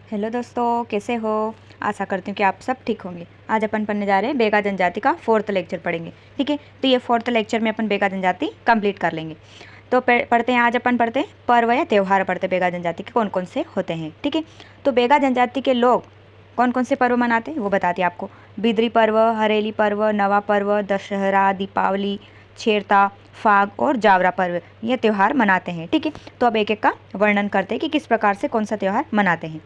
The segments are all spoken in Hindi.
हेलो दोस्तों, कैसे हो। आशा करती हूँ कि आप सब ठीक होंगे। आज अपन पढ़ने जा रहे हैं बेगा जनजाति का 4th लेक्चर पढ़ेंगे। ठीक है, तो ये 4th लेक्चर में अपन बेगा जनजाति कंप्लीट कर लेंगे। तो पढ़ते हैं, आज अपन पढ़ते हैं पर्व या त्यौहार पढ़ते हैं बेगा जनजाति के कौन कौन से होते हैं। ठीक है, तो बेगा जनजाति के लोग कौन कौन से पर्व मनाते हैं वो बताते हैं आपको। बिद्री पर्व, हरेली पर्व, नवा पर्व, दशहरा, दीपावली, छेरता, फाग और जावरा पर्व ये त्यौहार मनाते हैं। ठीक है, तो अब एक एक का वर्णन करते हैं कि किस प्रकार से कौन सा त्यौहार मनाते हैं।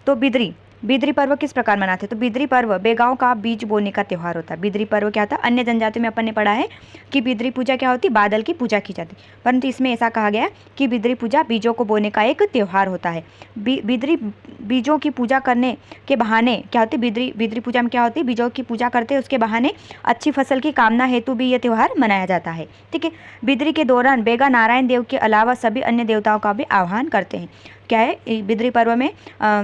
तो बिद्री पर्व किस प्रकार मनाते हैं। तो बिद्री पर्व बेगाओं का बीज बोने का त्यौहार होता है। बिद्री पर्व क्या था, अन्य जनजातियों में अपन ने पढ़ा है कि बिद्री पूजा क्या होती, बादल की पूजा की जाती, परंतु इसमें ऐसा कहा गया कि बिद्री पूजा बीजों को बोने का एक त्यौहार होता है। बिद्री बीजों की पूजा करने के बहाने क्या होती, बिद्री पूजा में क्या होती, बीजों की पूजा करते हैं, उसके बहाने अच्छी फसल की कामना हेतु भी ये त्यौहार मनाया जाता है। ठीक है, बिद्री के दौरान बेगा नारायण देव के अलावा सभी अन्य देवताओं का भी आह्वान करते हैं। क्या है, बिद्री पर्व में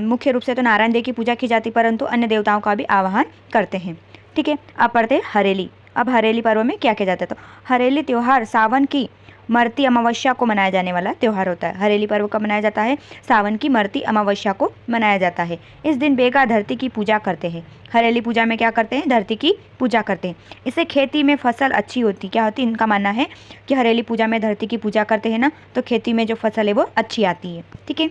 मुख्य रूप से तो नारायण देव की पूजा की जाती, परंतु अन्य देवताओं का भी आह्वान करते हैं। ठीक है, अब पढ़ते हैं हरेली। अब हरेली पर्व में क्या किया जाता है। तो हरेली त्यौहार सावन की मरती अमावस्या को मनाया जाने वाला त्यौहार होता है। हरेली पर्व कब मनाया जाता है, सावन की मरती अमावस्या को मनाया जाता है। इस दिन बेगा धरती की पूजा करते हैं। हरेली पूजा में क्या करते हैं, धरती की पूजा करते हैं। इससे खेती में फसल अच्छी होती, क्या होती, इनका मानना है कि हरेली पूजा में धरती की पूजा करते हैं ना, तो खेती में जो फसल है वो अच्छी आती है। ठीक है,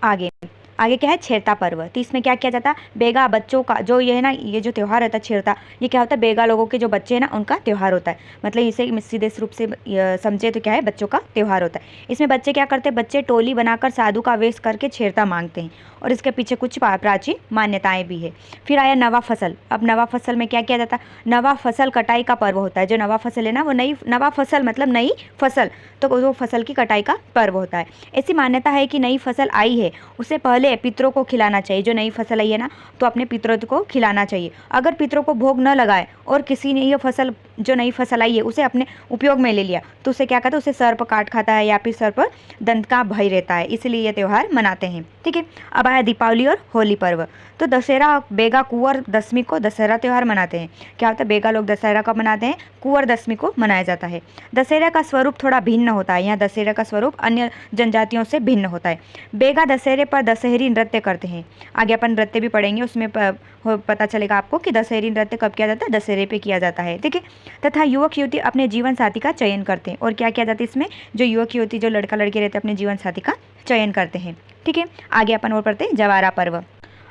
आगे आगे क्या है, छेरता पर्व। तो इसमें क्या किया जाता है, बेगा बच्चों का जो ये है ना, ये जो त्यौहार होता है छेरता, ये क्या होता है, बेगा लोगों के जो बच्चे हैं ना उनका त्यौहार होता है। मतलब इसे सीधे रूप से समझे तो क्या है, बच्चों का त्यौहार होता है। इसमें बच्चे क्या करते हैं, बच्चे टोली बनाकर साधु का वेश करके छेरता मांगते हैं, और इसके पीछे कुछ प्राचीन मान्यताएं भी है। फिर आया नवा फसल। अब नवा फसल में क्या किया जाता है, नवा फसल कटाई का पर्व होता है। जो नवा फसल है ना, वो नवा फसल मतलब नई फसल, तो वो फसल की कटाई का पर्व होता है। ऐसी मान्यता है कि नई फसल आई है उससे पहले पितरों को खिलाना चाहिए। जो नई फसल आई है ना, तो अपने पितरों को खिलाना चाहिए। अगर पितरों को भोग न लगाए और किसी ने ये फसल, जो नई फसल आई है, उसे अपने उपयोग में ले लिया, तो उसे क्या कहते हैं, उसे सर्प काट खाता है या फिर सर्प दंत का भय रहता है, इसलिए ये त्यौहार मनाते हैं। ठीक है, अब आया दीपावली और होली पर्व। तो दशहरा बेगा कुंवर दशमी को दशहरा त्यौहार मनाते हैं। क्या होता है, बेगा लोग दशहरा कब मनाते हैं, कुंवर दशमी को मनाया जाता है। दशहरा का स्वरूप थोड़ा भिन्न होता है। यहाँ दशहरा का स्वरूप अन्य जनजातियों से भिन्न होता है। बेगा दशहरे पर दशहरी नृत्य करते हैं। आगे अपन नृत्य भी पढ़ेंगे, उसमें पता चलेगा आपको कि दशहरी नृत्य कब किया जाता है, दशहरे पे किया जाता है। ठीक है, तथा युवक युवती अपने जीवन साथी का चयन करते हैं। और क्या किया जाता है इसमें, जो युवक युवती, जो लड़का लड़की रहते हैं, अपने जीवन साथी का चयन करते हैं। ठीक है, आगे अपन और पढ़ते हैं जवारा पर्व।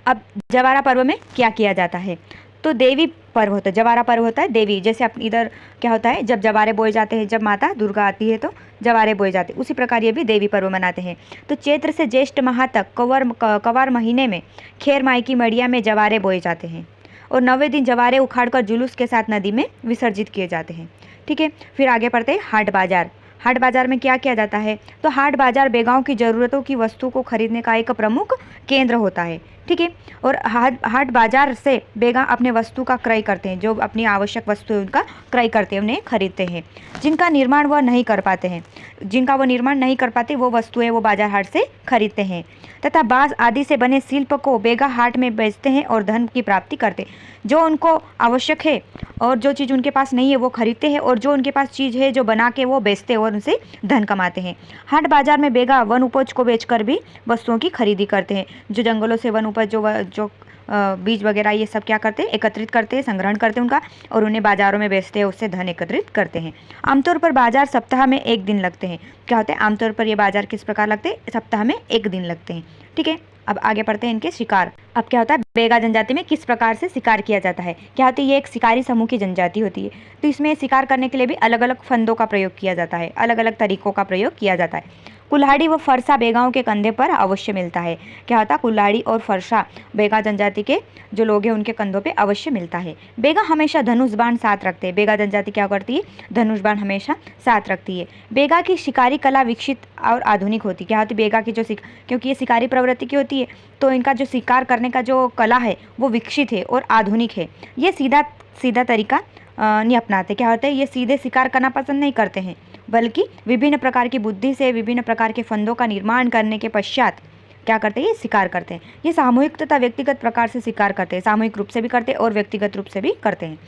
अब जवारा पर्व में क्या किया जाता है, तो देवी पर्व होता है। जवारा पर्व होता है देवी, जैसे अपन इधर क्या होता है, जब जवारे बोए जाते हैं, जब माता दुर्गा आती है तो जवारे बोए जाते हैं, उसी प्रकार ये भी देवी पर्व मनाते हैं। तो चैत्र से ज्येष्ठ माह तक कवार महीने में खेर माई की मड़िया में जवारे बोए जाते हैं, और 9वें दिन जवारे उखाड़कर जुलूस के साथ नदी में विसर्जित किए जाते हैं। ठीक है, फिर आगे पढ़ते हैं हाट बाजार। हाट बाजार में क्या किया जाता है, तो हाट बाजार बेगांव की ज़रूरतों की वस्तु को खरीदने का एक प्रमुख केंद्र होता है। ठीक है, और हाट बाजार से बेगा अपने वस्तु का क्रय करते हैं। जो अपनी आवश्यक वस्तु है उनका क्रय करते हैं, उन्हें खरीदते हैं। जिनका निर्माण वह नहीं कर पाते हैं, जिनका वो निर्माण नहीं कर पाते, वो वस्तुएं वो बाजार हाट से खरीदते हैं। तथा बाँस आदि से बने शिल्प को बेगा हाट में बेचते हैं और धन की प्राप्ति करते हैं। जो उनको आवश्यक है और जो चीज़ उनके पास नहीं है वो खरीदते हैं, और जो उनके पास चीज़ है जो बना के वो बेचते हैं और उनसे धन कमाते हैं। हाट बाजार में बेगा वन उपज को बेचकर भी वस्तुओं की खरीदी करते हैं। जो जंगलों से वन उपज जो बीज वगैरह ये सब क्या करते हैं, एकत्रित करते हैं, संग्रहण करते हैं उनका, और उन्हें बाजारों में बेचते हैं, उससे धन एकत्रित करते हैं। आमतौर पर बाजार सप्ताह में एक दिन लगते हैं। क्या होते हैं, आमतौर पर ये बाजार किस प्रकार लगते हैं, सप्ताह में एक दिन लगते हैं। ठीक है, अब आगे पढ़ते हैं इनके शिकार। अब क्या होता है, बेगा जनजाति में किस प्रकार से शिकार किया जाता है। क्या होती है, ये एक शिकारी समूह की जनजाति होती है। तो इसमें शिकार करने के लिए भी अलग अलग फंदों का प्रयोग किया जाता है, अलग अलग तरीकों का प्रयोग किया जाता है। कुल्हाड़ी व फरसा बेगाओं के कंधे पर अवश्य मिलता है। क्या होता है, कुल्हाड़ी और फरसा बेगा जनजाति के जो लोग हैं उनके कंधों पे अवश्य मिलता है। बेगा हमेशा धनुष बाण साथ रखते हैं। बेगा जनजाति क्या करती है, धनुष बाण हमेशा साथ रखती है। बेगा की शिकारी कला विकसित और आधुनिक होती है। क्या होती है, बेगा की जो क्योंकि ये शिकारी प्रवृत्ति की होती है, तो इनका जो शिकार करने का जो कला है वो विकसित है और आधुनिक है। ये सीधा तरीका नहीं अपनाते। क्या होता है, ये सीधे शिकार करना पसंद नहीं करते हैं, बल्कि विभिन्न प्रकार की बुद्धि से विभिन्न प्रकार के फंदों का निर्माण करने के पश्चात क्या करते हैं, ये शिकार करते हैं। ये सामूहिक तथा व्यक्तिगत प्रकार से शिकार करते हैं, सामूहिक रूप से भी करते हैं और व्यक्तिगत रूप से भी करते हैं।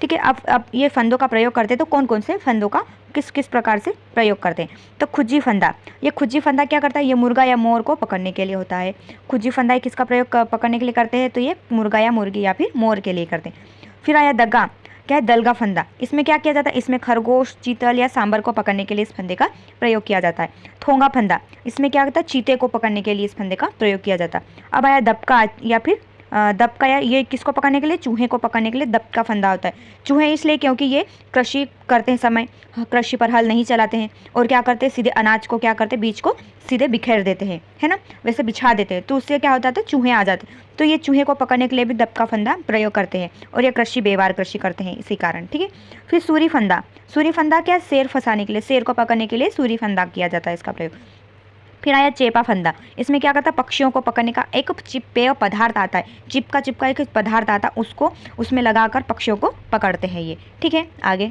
ठीक है। अब ये फंदों का प्रयोग करते हैं, तो कौन कौन से फंदों का किस किस प्रकार से प्रयोग करते हैं। तो खुज्जी फंदा, ये खुज्जी फंदा क्या करता है, ये मुर्गा या मोर को पकड़ने के लिए होता है। खुज्जी फंदा ये किसका प्रयोग पकड़ने के लिए करते हैं, तो ये मुर्गा या मुर्गी या फिर मोर के लिए करते हैं। फिर आया दग्गा, क्या है, दलगा फंदा। इसमें क्या किया जाता है, इसमें खरगोश, चीतल या सांबर को पकड़ने के लिए इस फंदे का प्रयोग किया जाता है। थोंगा फंदा, इसमें क्या होता है, चीते को पकड़ने के लिए इस फंदे का प्रयोग किया जाता है। अब आया दबका या फिर दबका, या ये किसको पकड़ने के लिए, चूहे को पकड़ने के लिए दबका फंदा होता है। चूहे इसलिए क्योंकि ये कृषि करते हैं समय कृषि पर हल नहीं चलाते हैं, और क्या करते हैं, सीधे अनाज को क्या करते हैं, बीज को सीधे बिखेर देते हैं, है ना, वैसे बिछा देते हैं, तो उससे क्या होता है, चूहे आ जाते हैं। तो ये चूहे को पकड़ने के लिए भी दबका फंदा प्रयोग करते हैं, और ये कृषि बेवार कृषि करते हैं इसी कारण, ठीक है। फिर सूरी फंदा, सूरी फंदा क्या, शेर फंसाने के लिए, शेर को पकड़ने के लिए सूरी फंदा किया जाता है इसका प्रयोग। फिर आया चेपा फंदा, इसमें क्या करता है, पक्षियों को पकड़ने का एक चिपपेय पदार्थ आता है, चिपका एक पदार्थ आता है, उसको उसमें लगाकर पक्षियों को पकड़ते हैं ये, ठीक है। आगे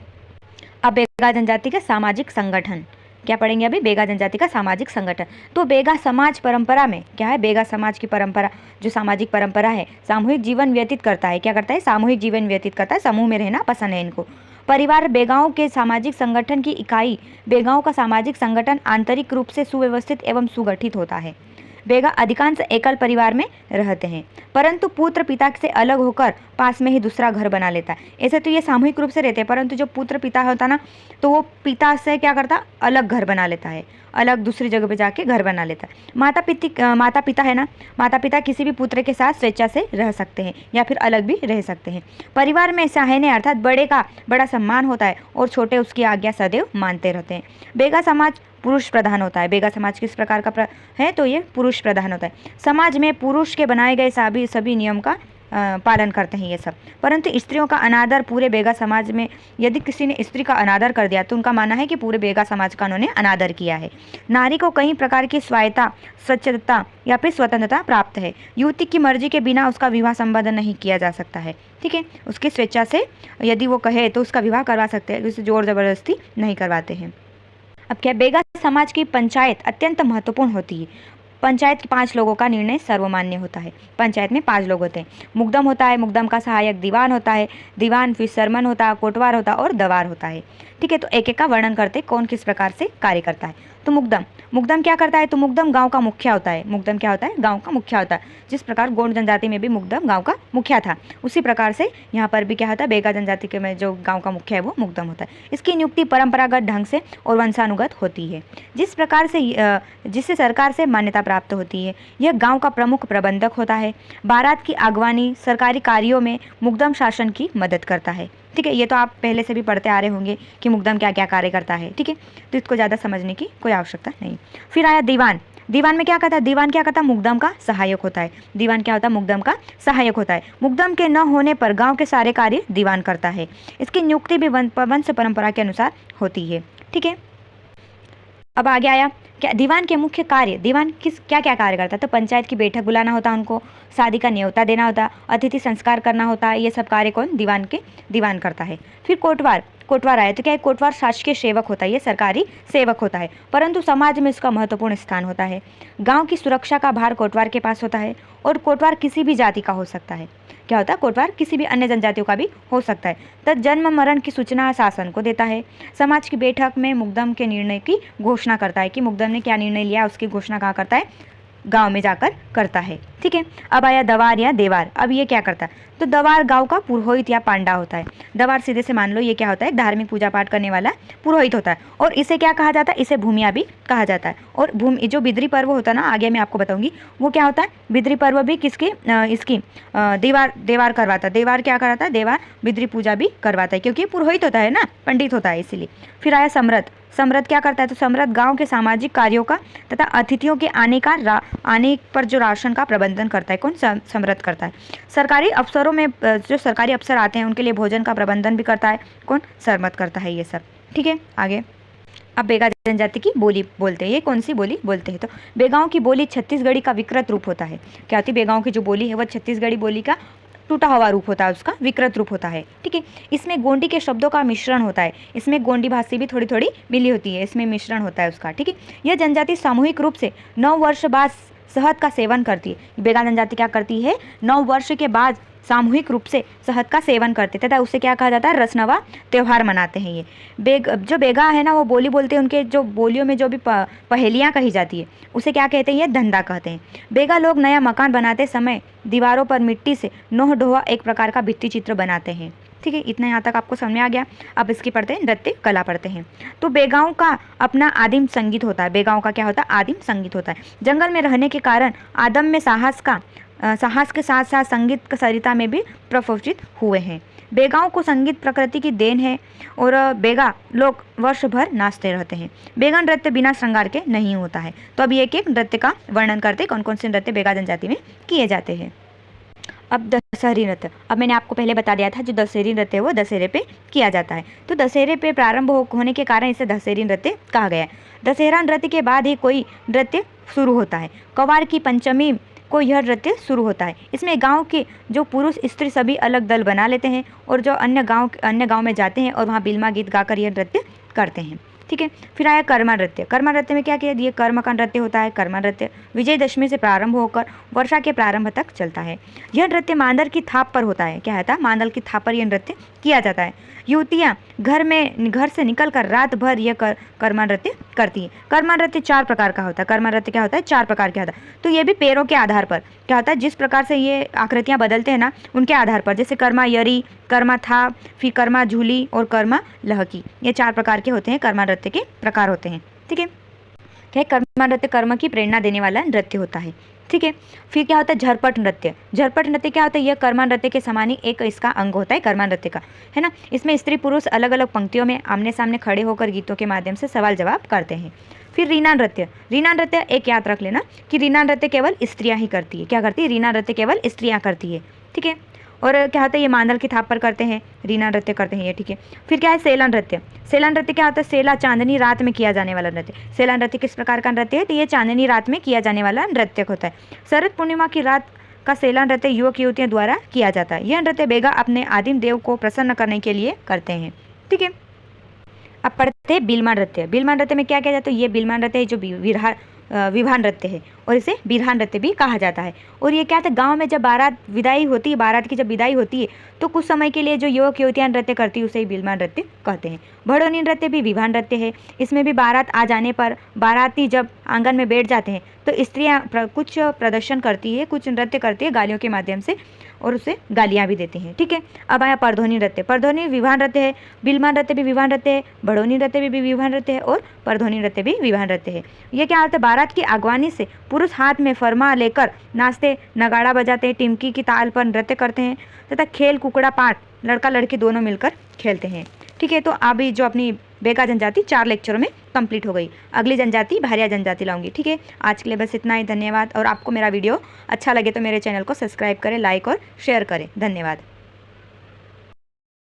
अब बेगा जनजाति का सामाजिक संगठन क्या पढ़ेंगे अभी, बेगा जनजाति का सामाजिक संगठन। तो बेगा समाज परंपरा में क्या है, बेगा समाज की परंपरा जो सामाजिक परंपरा है, सामूहिक जीवन व्यतीत करता है, क्या करता है, सामूहिक जीवन व्यतीत करता है, समूह में रहना पसंद है इनको। परिवार बेगाओं के सामाजिक संगठन की इकाई। बेगाओं का सामाजिक संगठन आंतरिक रूप से सुव्यवस्थित एवं सुगठित होता है। बेगा अधिकांश एकल परिवार में रहते हैं, परंतु पुत्र पिता से अलग होकर पास में ही दूसरा घर बना लेता है। ऐसे तो ये सामूहिक रूप से रहते हैं, परंतु जो पुत्र पिता होता ना, तो वो पिता से क्या करता, अलग घर बना लेता है, अलग दूसरी जगह पे जाके घर बना लेता है। माता पिता है ना, माता पिता किसी भी पुत्र के साथ स्वेच्छा से रह सकते हैं या फिर अलग भी रह सकते हैं। परिवार में सहायने अर्थात बड़े का बड़ा सम्मान होता है और छोटे उसकी आज्ञा सदैव मानते रहते हैं। बेगा समाज पुरुष प्रधान होता है। बेगा समाज किस प्रकार का है, तो ये पुरुष प्रधान होता है। समाज में पुरुष के बनाए गए सभी नियम का पालन करते हैं ये सब, परंतु स्त्रियों का अनादर पूरे बेगा समाज में, यदि किसी ने स्त्री का अनादर कर दिया तो उनका मानना है कि पूरे बेगा समाज का उन्होंने अनादर किया है। नारी को कई प्रकार की स्वायत्ता, स्वच्छता या फिर स्वतंत्रता प्राप्त है। युवती की मर्जी के बिना उसका विवाह संबंध नहीं किया जा सकता है, ठीक है। उसकी स्वेच्छा से यदि वो कहे तो उसका विवाह करवा सकते हैं, उसे जोर जबरदस्ती नहीं करवाते हैं। अब क्या, बेगा समाज की पंचायत अत्यंत महत्वपूर्ण होती है। पंचायत के 5 लोगों का निर्णय सर्वमान्य होता है। पंचायत में 5 लोग होते हैं। मुकदम होता है, मुकदम का सहायक दीवान होता है, दीवान फिर सरमन होता है, कोटवार होता है और दवार होता है, ठीक है। तो एक एक का वर्णन करते कौन किस प्रकार से कार्य करता है। तो मुकदम क्या करता है, तो मुकदम गांव का मुखिया होता है। मुकदम क्या होता है, गांव का मुखिया होता है। जिस प्रकार गोंड जनजाति में भी मुकदम गांव का मुखिया था, उसी प्रकार से यहाँ पर भी क्या होता है, बेगा जनजाति के में जो गांव का मुखिया है वो मुकदम होता है। इसकी नियुक्ति परंपरागत ढंग से और वंशानुगत होती है, जिससे सरकार से मान्यता प्राप्त होती है। यह गांव का प्रमुख प्रबंधक होता है। बारात की अगवानी सरकारी कार्यों में मुकदम शासन की मदद करता है, ठीक है। ये तो आप पहले से भी पढ़ते आ रहे होंगे कि मुकदम क्या क्या कार्य करता है, ठीक है। तो इसको ज़्यादा समझने की कोई आवश्यकता नहीं। फिर आया दीवान। दीवान में क्या करता है, दीवान क्या करता है, मुकदम का सहायक होता है। दीवान क्या होता है, मुकदम का सहायक होता है। मुकदम के न होने पर गांव के सारे कार्य दीवान करता है। इसकी नियुक्ति भी वंश परंपरा के अनुसार होती है, ठीक है। अब आगे आया क्या, दीवान के मुख्य कार्य। दीवान क्या क्या कार्य करता है, तो पंचायत की बैठक बुलाना होता है, उनको शादी का न्योता देना होता है, अतिथि संस्कार करना होता है। ये सब कार्य कौन, दीवान करता है। फिर कोटवार आया, तो क्या है, कोटवार शासकीय सेवक होता है, ये सरकारी सेवक होता है, परंतु समाज में इसका महत्वपूर्ण स्थान होता है। गांव की सुरक्षा का भार कोटवार के पास होता है, और कोटवार किसी भी जाति का हो सकता है। क्या होता है, कोटवार किसी भी अन्य जनजातियों का भी हो सकता है। तब जन्म मरण की सूचना शासन को देता है। समाज की बैठक में मुकदम के निर्णय की घोषणा करता है कि मुकदम ने क्या निर्णय लिया, उसकी घोषणा कहाँ करता है, गांव में जाकर करता है, ठीक है। अब आया दवार या देवार। अब ये क्या करता है, तो दवार गांव का पुरोहित या पांडा होता है। दवार सीधे से मान लो ये क्या होता है, धार्मिक पूजा पाठ करने वाला पुरोहित होता है, और इसे क्या कहा जाता है, इसे भूमिया भी कहा जाता है। और जो बिद्री पर्व होता है ना, आगे मैं आपको बताऊंगी वो क्या होता है। बिद्री पर्व भी किसकी, इसकी देवार करवाता है। देवार क्या कराता है, देवार बिद्री पूजा भी करवाता है, क्योंकि पुरोहित होता है ना, पंडित होता है इसीलिए। फिर आया सम्रत। सम्रत क्या करता है, तो सम्रत गांव के सामाजिक कार्यों का तथा अतिथियों के आने पर जो राशन का प्रबंधन करता है, कौन सम्रत करता है। सरकारी अफसरों में जो सरकारी अफसर आते हैं उनके लिए भोजन का प्रबंधन भी करता है, कौन, सरमत करता है ये सब, ठीक है। आगे अब बेगा जनजाति की बोली बोलते हैं। ये कौन सी बोली बोलते हैं, तो बेगांव की बोली छत्तीसगढ़ी का विकृत रूप होता है। क्या होती है, बेगांव की जो बोली है वह छत्तीसगढ़ी बोली का टूटा हुआ रूप होता है, उसका विकृत रूप होता है, ठीक है। इसमें गोंडी के शब्दों का मिश्रण होता है। इसमें गोंडी भाषा भी थोड़ी थोड़ी मिली होती है, इसमें मिश्रण होता है उसका, ठीक है। यह जनजाति सामूहिक रूप से 9 वर्ष बाद शहद का सेवन करती है। बेगा जनजाति क्या करती है, 9 वर्ष के बाद सामूहिक रूप से शहद का सेवन करते तथा उसे क्या कहा जाता है, रसनवा त्यौहार मनाते हैं। ये जो बेगा है ना वो बोली बोलते हैं, उनके जो बोलियों में जो भी पहेलियाँ कही जाती है उसे क्या कहते हैं, ये धंधा कहते हैं। बेगा लोग नया मकान बनाते समय दीवारों पर मिट्टी से नोह ढोआ एक प्रकार का भित्ति चित्र बनाते हैं। ठीक है, इतना यहाँ तक आपको समझ में आ गया। अब इसकी पढ़ते हैं नृत्य कला पढ़ते हैं। तो बेगाओं का अपना आदिम संगीत होता है। बेगाओं का क्या होता है, आदिम संगीत होता है। जंगल में रहने के कारण आदम में साहस के साथ साथ संगीत का सरिता में भी प्रफुल्लित हुए हैं। बेगाओं को संगीत प्रकृति की देन है और बेगा लोग वर्ष भर नाचते रहते हैं। बेगा नृत्य बिना श्रृंगार के नहीं होता है। तो अब एक एक नृत्य का वर्णन करते कौन कौन से नृत्य बेगा जनजाति में किए जाते हैं। अब दशहरी नृत्य, अब मैंने आपको पहले बता दिया था जो दशहरी नृत्य है वो दशहरे पे किया जाता है। तो दशहरे पे प्रारंभ होने के कारण इसे दशहरी नृत्य कहा गया है। दशहरा नृत्य के बाद ही कोई नृत्य शुरू होता है। कवार की पंचमी को यह नृत्य शुरू होता है। इसमें गांव के जो पुरुष स्त्री सभी अलग दल बना लेते हैं और जो अन्य गांव में जाते हैं और वहाँ बिल्मा गीत गाकर यह नृत्य करते हैं। ठीक है, फिर आया कर्मा नृत्य। कर्मा नृत्य में क्या किया, ये कर्म का नृत्य होता है। कर्मा नृत्य विजयदशमी से प्रारंभ होकर वर्षा के प्रारंभ तक चलता है। यह नृत्य मांदल की थाप पर होता है। क्या होता है, मांदल की थाप पर यह नृत्य किया जाता है। युवतियाँ घर से निकलकर रात भर यह कर्मा नृत्य करती हैं। कर्मा नृत्य 4 प्रकार का होता है। कर्मा नृत्य क्या होता है, 4 प्रकार का होता है। तो ये भी पैरों के आधार पर क्या होता है, जिस प्रकार से ये आकृतियाँ बदलते हैं ना उनके आधार पर, जैसे कर्मा यरी, कर्मा थाप, फिर कर्मा झूली और कर्मा लहकी, ये 4 प्रकार के होते हैं, कर्मा नृत्य के प्रकार होते हैं। ठीक है, क्या कर्मा नृत्य कर्म की प्रेरणा देने वाला नृत्य होता है। ठीक है, फिर क्या होता है झरपट नृत्य। झरपट नृत्य क्या होता है, यह कर्मा नृत्य के समान ही एक इसका अंग होता है कर्मा नृत्य का, है ना। इसमें स्त्री पुरुष अलग अलग पंक्तियों में आमने सामने खड़े होकर गीतों के माध्यम से सवाल जवाब करते हैं। फिर रीना नृत्य। रीना नृत्य एक याद रख लेना कि रीना नृत्य केवल स्त्रियाँ ही करती है। क्या करती है, रीना नृत्य केवल स्त्रियाँ करती है। ठीक है, और क्या होता है, ये मांदल की थाप पर करते हैं, रीना नृत्य करते हैं ये। ठीक है, फिर क्या है सेला नृत्य। सेला नृत्य क्या होता है, सेला चांदनी रात में किया जाने वाला नृत्य। सेला नृत्य किस प्रकार का नृत्य है, तो ये चांदनी रात में किया जाने वाला नृत्य होता है। शरद पूर्णिमा की रात का सेला नृत्य युवक युवतियों द्वारा किया जाता है। यह नृत्य बेगा अपने आदिम देव को प्रसन्न करने के लिए करते हैं। ठीक है, अब पढ़ते हैं बिल्मा नृत्य। बिल्मा नृत्य में क्या किया जाता है, ये बिल्मा नृत्य है जो विवाह नृत्य है और इसे बिरहा नृत्य भी कहा जाता है। और ये क्या था, गांव में जब बारात विदाई होती है, बारात की जब विदाई होती है तो कुछ समय के लिए जो युवक युवतियाँ नृत्य करती है उसे ही बिल्मा नृत्य कहते हैं। भड़ोनी नृत्य भी विवाह नृत्य है। इसमें भी बारात आ जाने पर बाराती जब आंगन में बैठ जाते हैं तो स्त्रियाँ कुछ प्रदर्शन करती है, कुछ नृत्य करती है गालियों के माध्यम से और उसे गालियाँ भी देती हैं। ठीक है, अब आया परधोनी नृत्य। परधोनी विवाह नृत्य है, बिल्मा नृत्य भी विवाह नृत्य है, भड़ोनी नृत्य भी विवाह नृत्य है और परधोनी नृत्य भी विवाह नृत्य है। ये क्या होता है, बारात की अगवानी से पुरुष हाथ में फरमा लेकर नाचते, नगाड़ा बजाते, टिमकी की ताल पर नृत्य करते हैं तथा खेल कुकड़ा पाट लड़का लड़की दोनों मिलकर खेलते हैं। ठीक है, तो अभी जो अपनी बेगा जनजाति 4 लेक्चरों में कंप्लीट हो गई। अगली जनजाति भारिया जनजाति लाऊंगी। ठीक है, आज के लिए बस इतना ही। धन्यवाद। और आपको मेरा वीडियो अच्छा लगे तो मेरे चैनल को सब्सक्राइब करें, लाइक और शेयर करें। धन्यवाद।